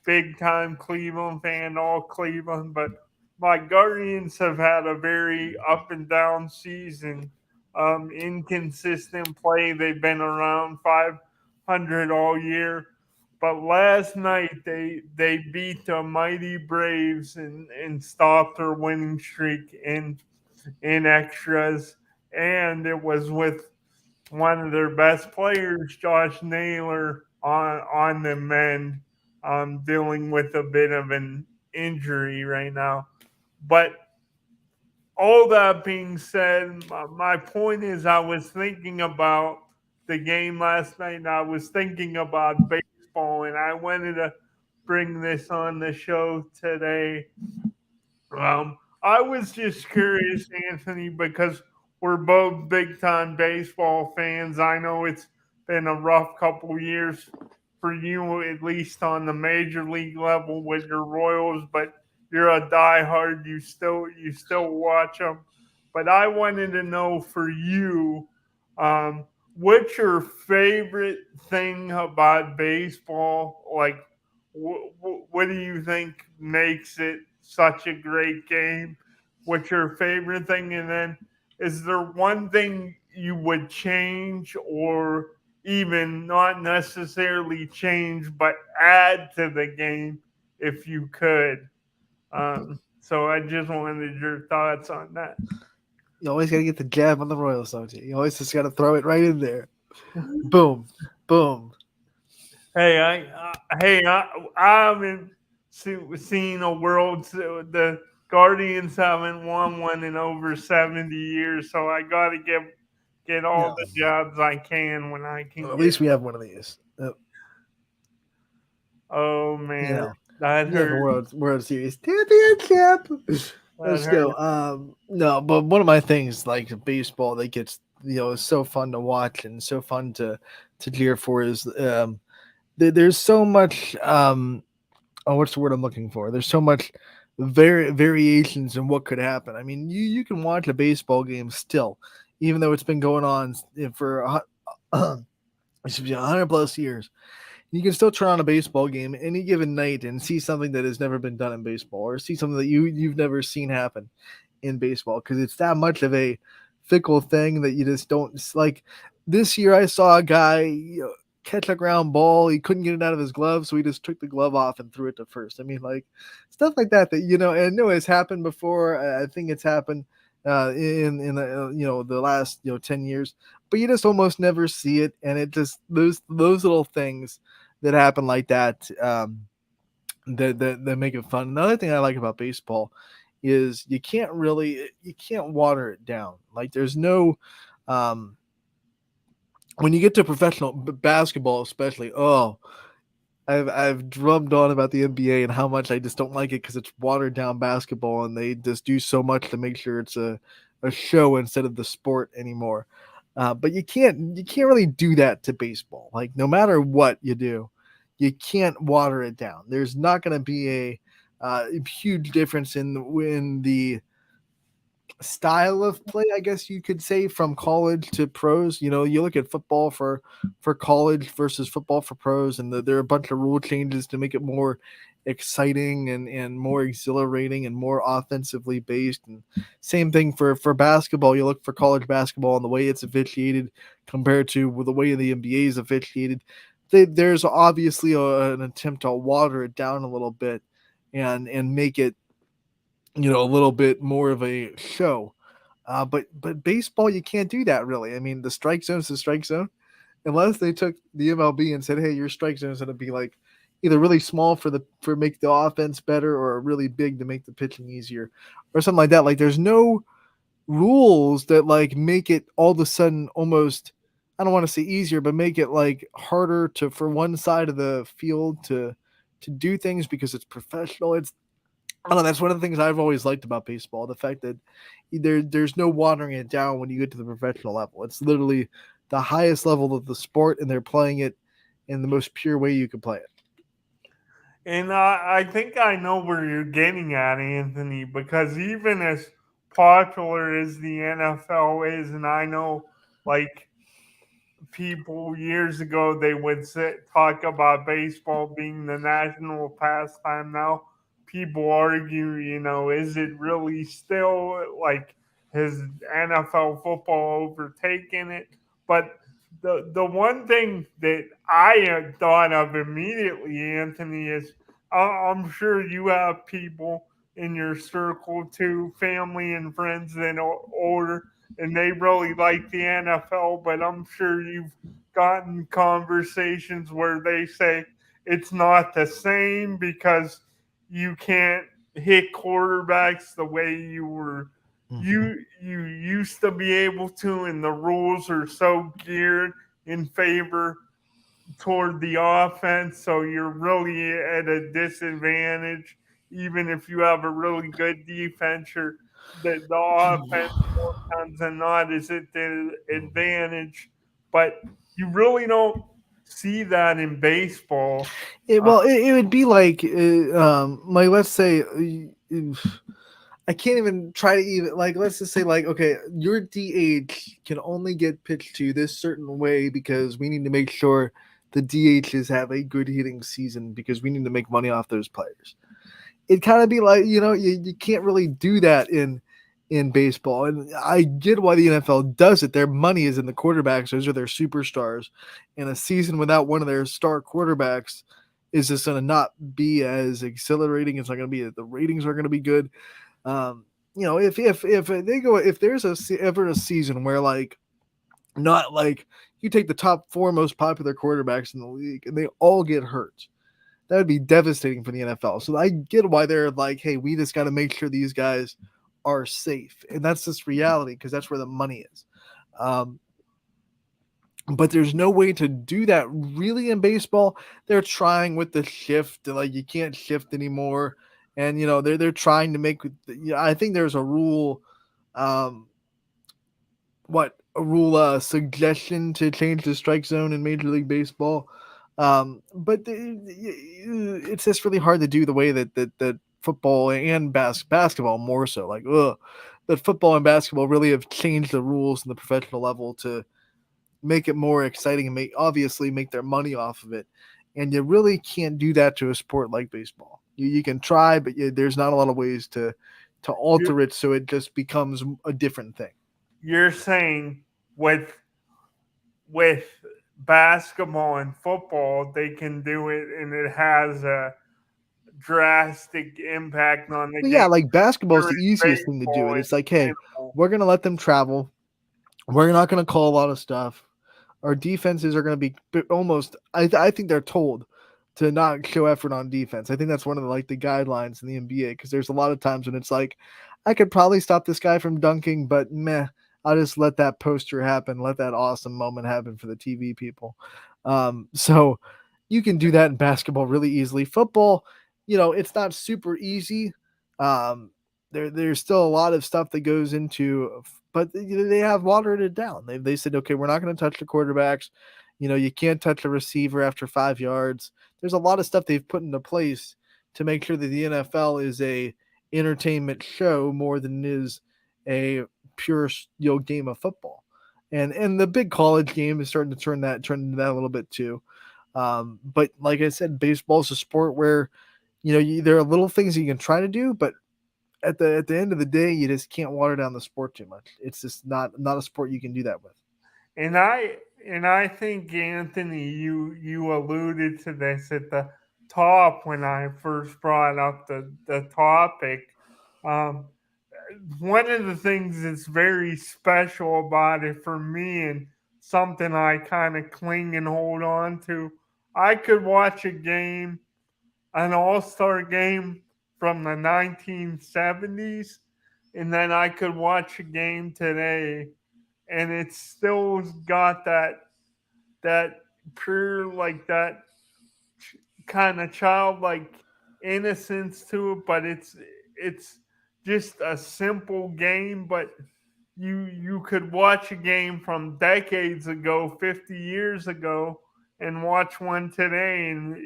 big time Cleveland fan, all Cleveland, but my Guardians have had a very up and down season, inconsistent play. They've been around 500 all year, but last night they beat the mighty Braves and stopped their winning streak in extras, and it was with one of their best players, Josh Naylor, on the mend, dealing with a bit of an injury right now, but all that being said, my point is I was thinking about the game last night and I was thinking about baseball, and I wanted to bring this on the show today. I was just curious, Anthony, because we're both big time baseball fans. I know it's been a rough couple years for you, at least on the major league level with your Royals, but you're a diehard. You still watch them. But I wanted to know for you, what's your favorite thing about baseball? Like, what do you think makes it such a great game? What's your favorite thing? And then, is there one thing you would change, or even not necessarily change, but add to the game if you could? So I just wanted your thoughts on that. You always got to get the jab on the Royals, don't you? You always just got to throw it right in there. Boom, boom. I haven't seen a world. The Guardians haven't won one in over 70 years, so I got to get all Yeah. the jobs I can when I can Well, at get. least we have one of these. Oh You man, know, that we have a hurt. World Series championship. That Let's hurt. go. No, but one of my things like baseball that gets is so fun to watch and so fun to cheer for is there's so much what's the word I'm looking for? There's so much variations in what could happen. I mean, you can watch a baseball game still, even though it's been going on for it should be 100 plus years. You can still turn on a baseball game any given night and see something that has never been done in baseball, or see something that you've never seen happen in baseball, because it's that much of a fickle thing that you just don't like. This year, I saw a guy catch a ground ball. He couldn't get it out of his glove, so he just took the glove off and threw it to first. I mean, like stuff like that. That and I know it's happened before. I think it's happened in the the last 10 years, but you just almost never see it, and it just those little things that happen like that that make it fun. Another thing I like about baseball is you can't water it down. Like there's no when you get to professional basketball, especially. I've drummed on about the NBA and how much I just don't like it because it's watered down basketball, and they just do so much to make sure it's a show instead of the sport anymore. But you can't really do that to baseball. Like no matter what you do, you can't water it down. There's not going to be a huge difference in the style of play, I guess you could say, from college to pros. You look at football for college versus football for pros, and there are a bunch of rule changes to make it more exciting and more exhilarating and more offensively based. And same thing for basketball. You look for college basketball and the way it's officiated compared to the way the NBA is officiated. There's obviously an attempt to water it down a little bit and make it a little bit more of a show. But baseball, you can't do that really. I mean, the strike zone is the strike zone, unless they took the MLB and said, "Hey, your strike zone is going to be like, either really small for make the offense better, or really big to make the pitching easier, or something like that. Like there's no rules that like make it all of a sudden almost, I don't want to say easier, but make it like harder to for one side of the field to do things because it's professional. I don't know, that's one of the things I've always liked about baseball, the fact that there's no watering it down when you get to the professional level. It's literally the highest level of the sport, and they're playing it in the most pure way you can play it. And I think I know where you're getting at, Anthony, because even as popular as the NFL is, and I know like people years ago they would talk about baseball being the national pastime. Now people argue, is it really still like has NFL football overtaken it? But the one thing that I had thought of immediately, Anthony, is I'm sure you have people in your circle too, family and friends that are older, and they really like the NFL, but I'm sure you've gotten conversations where they say it's not the same because you can't hit quarterbacks the way you used to be able to, and the rules are so geared in favor toward the offense, so you're really at a disadvantage. Even if you have a really good defense, the offense more times than not is at the advantage. But you really don't see that in baseball. It would be like let's say I can't even try to even like let's just say like okay, your DH can only get pitched to this certain way because we need to make sure the DHs have a good hitting season because we need to make money off those players. It kind of be like you can't really do that in baseball, and I get why the NFL does it. Their money is in the quarterbacks; those are their superstars, and a season without one of their star quarterbacks is just going to not be as exhilarating. It's not going to be the ratings are going to be good. If there's ever a season where like not like you take the top four most popular quarterbacks in the league and they all get hurt, that would be devastating for the NFL. So I get why they're like, hey, we just got to make sure these guys are safe, and that's just reality because that's where the money is. But there's no way to do that really in baseball. They're trying with the shift, like you can't shift anymore, and they're trying to make. I think there's a rule, suggestion to change the strike zone in Major League Baseball, but it's just really hard to do the way that football and basketball more so like that football and basketball really have changed the rules in the professional level to make it more exciting and make their money off of it. And you really can't do that to a sport like baseball. You can try, but there's not a lot of ways to alter it so it just becomes a different thing. You're saying with basketball and football, they can do it, and it has a drastic impact on the game. Yeah, like basketball is the easiest thing to do it. It's like, hey, we're gonna let them travel. We're not gonna call a lot of stuff. Our defenses are going to be almost. I think they're told to not show effort on defense. I think that's one of the guidelines in the NBA because there's a lot of times when it's like, I could probably stop this guy from dunking, but meh, I'll just let that poster happen, let that awesome moment happen for the TV people. So you can do that in basketball really easily. Football, it's not super easy. There's still a lot of stuff that goes into, but they have watered it down. They said, okay, we're not going to touch the quarterbacks. You can't touch a receiver after 5 yards. There's a lot of stuff they've put into place to make sure that the NFL is a entertainment show more than it is a pure game of football. And the big college game is starting to turn into that a little bit too. But like I said, baseball is a sport where there are little things you can try to do, but at the end of the day, you just can't water down the sport too much. It's just not a sport you can do that with. And I think, Anthony, you alluded to this at the top when I first brought up the topic. One of the things that's very special about it for me, and something I kind of cling and hold on to, I could watch a game an all-star game from the 1970s, and then I could watch a game today, and it's still got that pure, like, that kind of childlike innocence to it, but it's just a simple game. But you could watch a game from decades ago, 50 years ago, and watch one today, and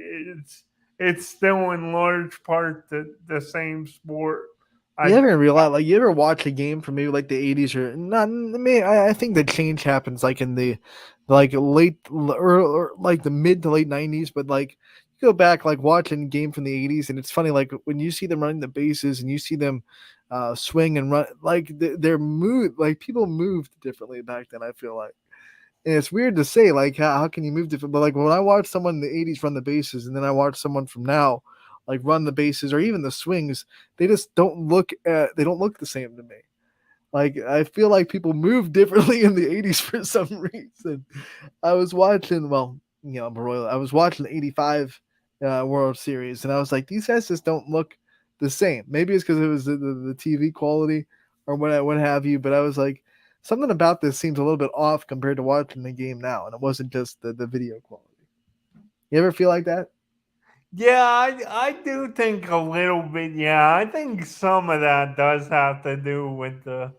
it's still in large part the same sport. I You think. ever realize, like, you ever watch a game from maybe like the 80s or not? I mean, I think the change happens like in the like or like the mid to late 90s, but like you go back, like watching a game from the 80s, and it's funny, like when you see them running the bases and you see them swing and run, like their move, like people moved differently back then, I feel like. And it's weird to say, like, how can you move different? But like when I watch someone in the 80s run the bases, and then I watch someone from now, like run the bases or even the swings, they just they don't look the same to me. Like I feel like people move differently in the 80s for some reason. I was watching, well, I was watching the 85 World Series, and I was like, these guys just don't look the same. Maybe it's because it was the TV quality or what have you, but I was like, something about this seems a little bit off compared to watching the game now, and it wasn't just the video quality. You ever feel like that? Yeah, I do think a little bit. Yeah, I think some of that does have to do with the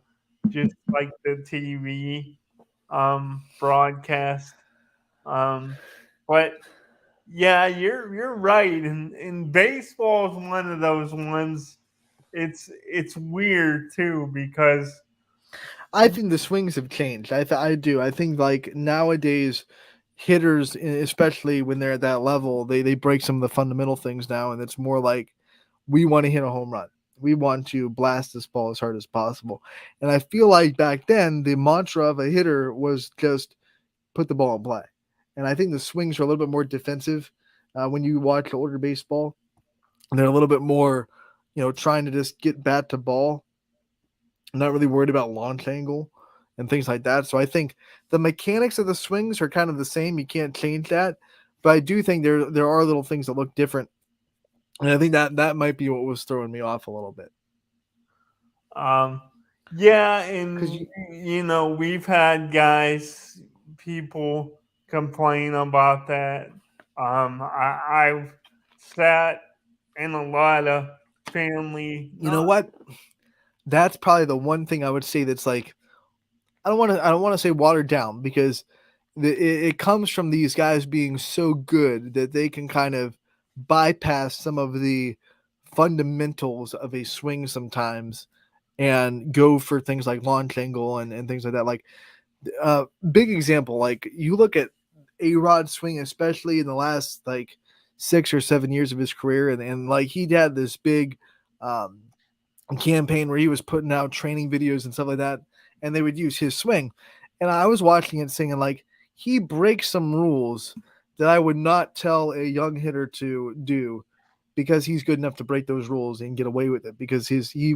just like the TV broadcast. Um, but yeah, you're right. And baseball is one of those ones. It's weird too because I think the swings have changed. I do. I think like nowadays, hitters, especially when they're at that level, they break some of the fundamental things now, and it's more like we want to hit a home run. We want to blast this ball as hard as possible. And I feel like back then the mantra of a hitter was just put the ball in play. And I think the swings are a little bit more defensive when you watch older baseball. They're a little bit more, trying to just get bat to ball. I'm not really worried about launch angle and things like that. So I think the mechanics of the swings are kind of the same. You can't change that. But I do think there are little things that look different. And I think that might be what was throwing me off a little bit. um yeah, Because and we've had people complain about that. I've sat in a lot of family. you know what? That's probably the one thing I would say that's like I don't want to say watered down because it comes from these guys being so good that they can kind of bypass some of the fundamentals of a swing sometimes and go for things like launch angle and things like that. Like big example, like you look at A-Rod swing, especially in the last like 6 or 7 years of his career, and like he had this big um, campaign where he was putting out training videos and stuff like that, and they would use his swing. And I was watching it singing like he breaks some rules that I would not tell a young hitter to do because he's good enough to break those rules and get away with it because he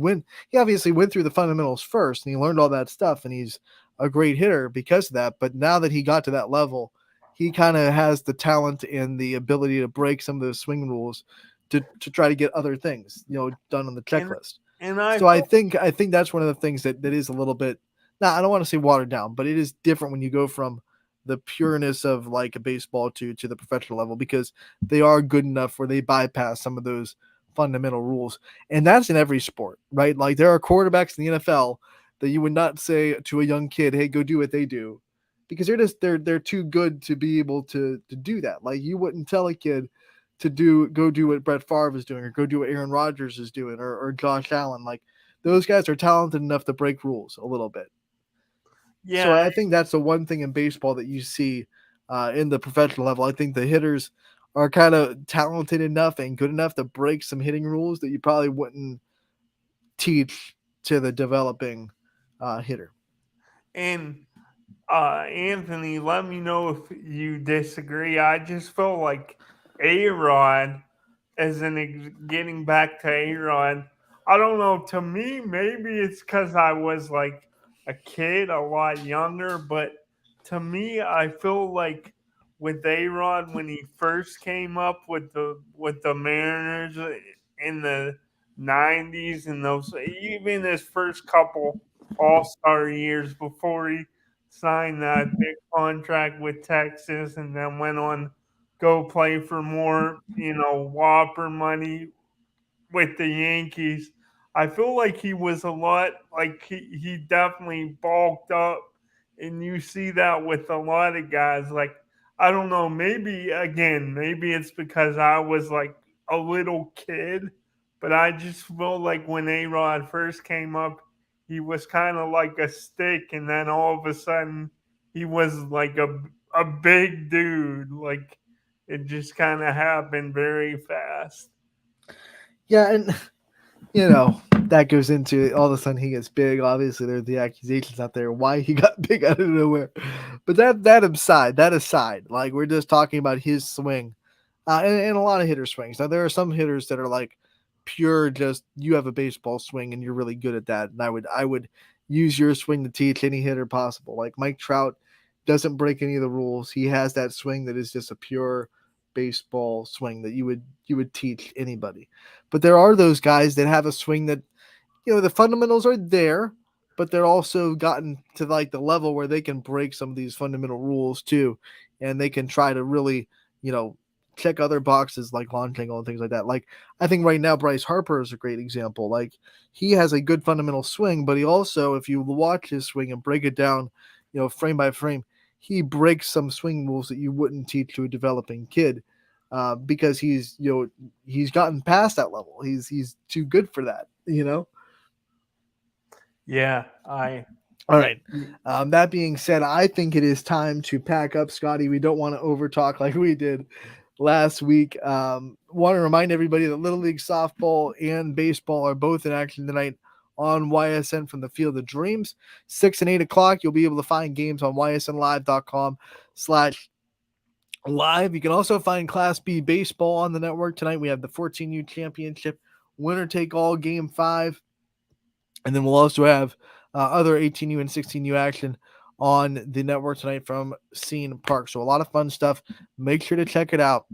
obviously went through the fundamentals first and he learned all that stuff and he's a great hitter because of that. But now that he got to that level, he kind of has the talent and the ability to break some of those swing rules to try to get other things, done on the and checklist. and I So I think that's one of the things that is a little bit. Now I don't want to say watered down, but it is different when you go from the pureness of like a baseball to the professional level because they are good enough where they bypass some of those fundamental rules. And that's in every sport, right? Like there are quarterbacks in the NFL that you would not say to a young kid, "Hey, go do what they do." Because they're too good to be able to do that. Like you wouldn't tell a kid to go do what Brett Favre is doing or go do what Aaron Rodgers is doing or Josh Allen. Like those guys are talented enough to break rules a little bit. So yeah I think that's the one thing in baseball that you see in the professional level. I think the hitters are kind of talented enough and good enough to break some hitting rules that you probably wouldn't teach to the developing hitter. and Anthony, let me know if you disagree. I just feel like A-Rod, getting back to A-Rod, I don't know. To me, maybe it's because I was like a kid, a lot younger, but to me, I feel like with A-Rod when he first came up with the Mariners in the 90s and those, even his first couple All-Star years before he signed that big contract with Texas and then went on go play for more, whopper money with the Yankees. I feel like he was a lot like he definitely bulked up, and you see that with a lot of guys. Like, I don't know, maybe it's because I was like a little kid, but I just feel like when A Rod first came up, he was kind of like a stick, and then all of a sudden he was like a big dude. Like, it just kind of happened very fast. Yeah, and that goes into it. All of a sudden he gets big. Obviously, there's the accusations out there why he got big out of nowhere. But that aside, like we're just talking about his swing, and a lot of hitter swings. Now there are some hitters that are like pure, just you have a baseball swing and you're really good at that. And I would use your swing to teach any hitter possible. Like Mike Trout doesn't break any of the rules. He has that swing that is just a pure baseball swing that you would teach anybody. But there are those guys that have a swing that the fundamentals are there, but they're also gotten to like the level where they can break some of these fundamental rules too, and they can try to really check other boxes like launch angle and things like that. Like I think right now Bryce Harper is a great example. Like he has a good fundamental swing, but he also, if you watch his swing and break it down, frame by frame, he breaks some swing rules that you wouldn't teach to a developing kid. Because he's gotten past that level. He's too good for that. Yeah, All right. That being said, I think it is time to pack up, Scotty. We don't want to overtalk like we did last week. Want to remind everybody that Little League softball and baseball are both in action tonight on YSN from the Field of Dreams. 6 and 8 o'clock, you'll be able to find games on ysnlive.com/live. You can also find Class B baseball on the network tonight. We have the 14U championship winner take all game 5. And then we'll also have other 18U and 16U action on the network tonight from Scene Park. So a lot of fun stuff. Make sure to check it out.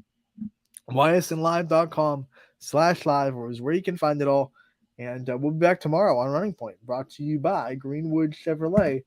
ysnlive.com/live is where you can find it all. And we'll be back tomorrow on Running Point, brought to you by Greenwood Chevrolet